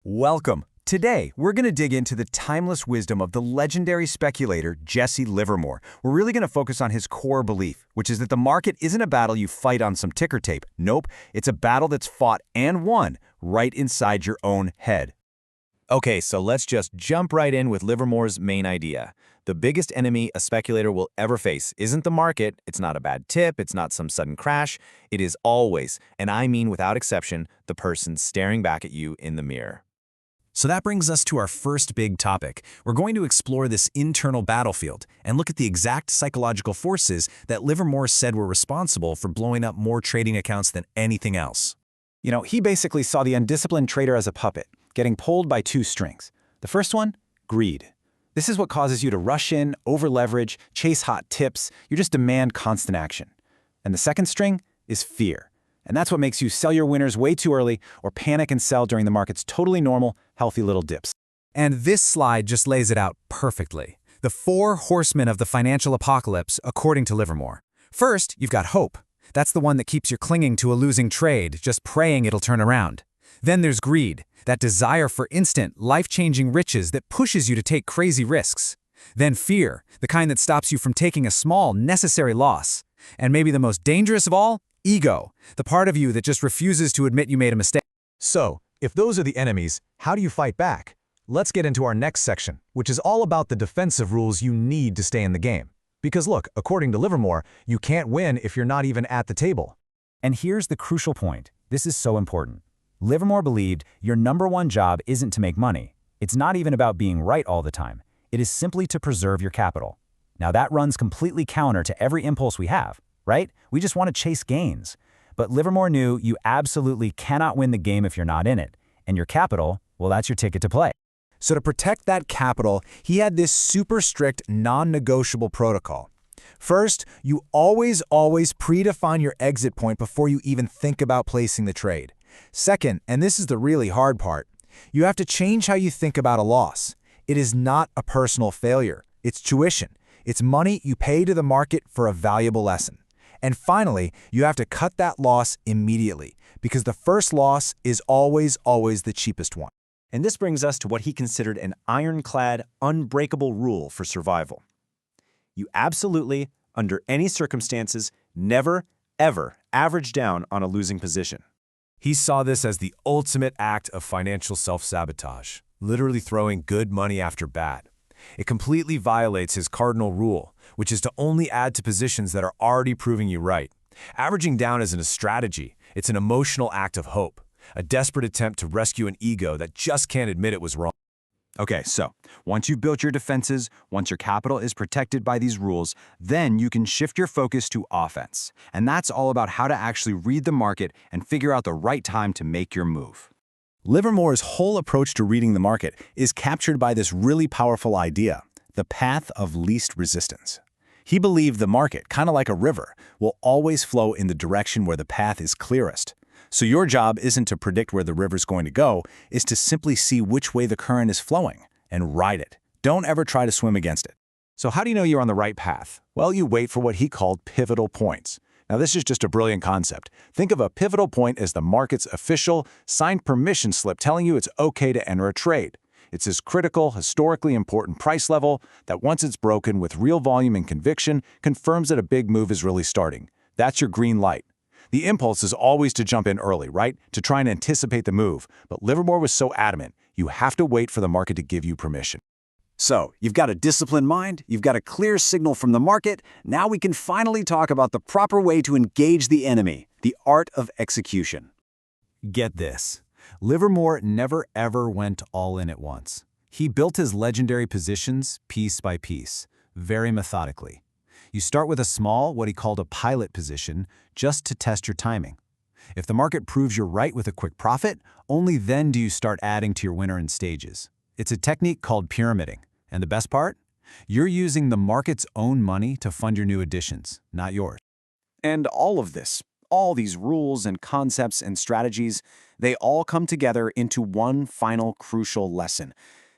Welcome. Today, we're going to dig into the timeless wisdom of the legendary speculator Jesse Livermore. We're really going to focus on his core belief, which is that the market isn't a battle you fight on some ticker tape. Nope, it's a battle that's fought and won right inside your own head. Okay, so let's just jump right in with Livermore's main idea. The biggest enemy a speculator will ever face isn't the market, it's not a bad tip, it's not some sudden crash. It is always, and I mean without exception, the person staring back at you in the mirror. So that brings us to our first big topic. We're going to explore this internal battlefield and look at the exact psychological forces that Livermore said were responsible for blowing up more trading accounts than anything else. He basically saw the undisciplined trader as a puppet, getting pulled by two strings. The first one, greed. This is what causes you to rush in, over-leverage, chase hot tips, you just demand constant action. And the second string is fear. And that's what makes you sell your winners way too early or panic and sell during the market's totally normal, healthy little dips. And this slide just lays it out perfectly. The four horsemen of the financial apocalypse, according to Livermore. First, you've got hope. That's the one that keeps you clinging to a losing trade, just praying it'll turn around. Then there's greed, that desire for instant, life-changing riches that pushes you to take crazy risks. Then fear, the kind that stops you from taking a small, necessary loss. And maybe the most dangerous of all, ego, the part of you that just refuses to admit you made a mistake. So, if those are the enemies, how do you fight back? Let's get into our next section, which is all about the defensive rules you need to stay in the game. Because look, according to Livermore, you can't win if you're not even at the table. And here's the crucial point. This is so important. Livermore believed your number one job isn't to make money. It's not even about being right all the time. It is simply to preserve your capital. Now that runs completely counter to every impulse we have, right? We just want to chase gains. But Livermore knew you absolutely cannot win the game if you're not in it. And your capital, well, that's your ticket to play. So to protect that capital, he had this super strict, non-negotiable protocol. First, you always predefine your exit point before you even think about placing the trade. Second, and this is the really hard part, you have to change how you think about a loss. It is not a personal failure. It's tuition. It's money you pay to the market for a valuable lesson. And finally, you have to cut that loss immediately, because the first loss is always the cheapest one. And this brings us to what he considered an ironclad, unbreakable rule for survival. You absolutely, under any circumstances, never, ever average down on a losing position. He saw this as the ultimate act of financial self-sabotage, literally throwing good money after bad. It completely violates his cardinal rule, which is to only add to positions that are already proving you right. Averaging down isn't a strategy, it's an emotional act of hope, a desperate attempt to rescue an ego that just can't admit it was wrong. Okay, so once you've built your defenses, once your capital is protected by these rules, then you can shift your focus to offense. And that's all about how to actually read the market and figure out the right time to make your move. Livermore's whole approach to reading the market is captured by this really powerful idea, the path of least resistance. He believed the market, kind of like a river, will always flow in the direction where the path is clearest. So your job isn't to predict where the river's going to go, it's to simply see which way the current is flowing and ride it. Don't ever try to swim against it. So how do you know you're on the right path? Well, you wait for what he called pivotal points. Now, this is just a brilliant concept. Think of a pivotal point as the market's official, signed permission slip telling you it's okay to enter a trade. It's this critical, historically important price level that once it's broken with real volume and conviction, confirms that a big move is really starting. That's your green light. The impulse is always to jump in early, right? To try and anticipate the move. But Livermore was so adamant, you have to wait for the market to give you permission. So, you've got a disciplined mind, you've got a clear signal from the market, now we can finally talk about the proper way to engage the enemy, the art of execution. Get this. Livermore never ever went all in at once. He built his legendary positions piece by piece, very methodically. You start with a small, what he called a pilot position, just to test your timing. If the market proves you're right with a quick profit, only then do you start adding to your winner in stages. It's a technique called pyramiding. And the best part? You're using the market's own money to fund your new additions, not yours. And all of this, all these rules and concepts and strategies, they all come together into one final crucial lesson.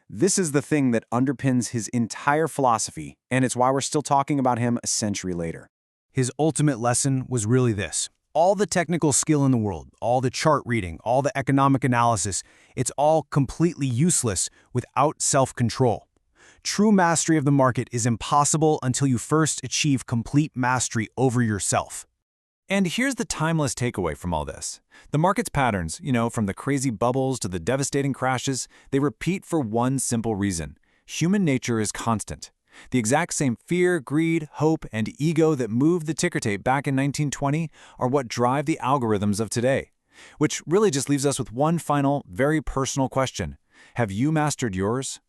This is the thing that underpins his entire philosophy, and it's why we're still talking about him a century later. His ultimate lesson was really this. All the technical skill in the world, all the chart reading, all the economic analysis, it's all completely useless without self-control. True mastery of the market is impossible until you first achieve complete mastery over yourself. And here's the timeless takeaway from all this. The market's patterns, from the crazy bubbles to the devastating crashes, they repeat for one simple reason. Human nature is constant. The exact same fear, greed, hope, and ego that moved the ticker tape back in 1920 are what drive the algorithms of today. Which really just leaves us with one final, very personal question. Have you mastered yours?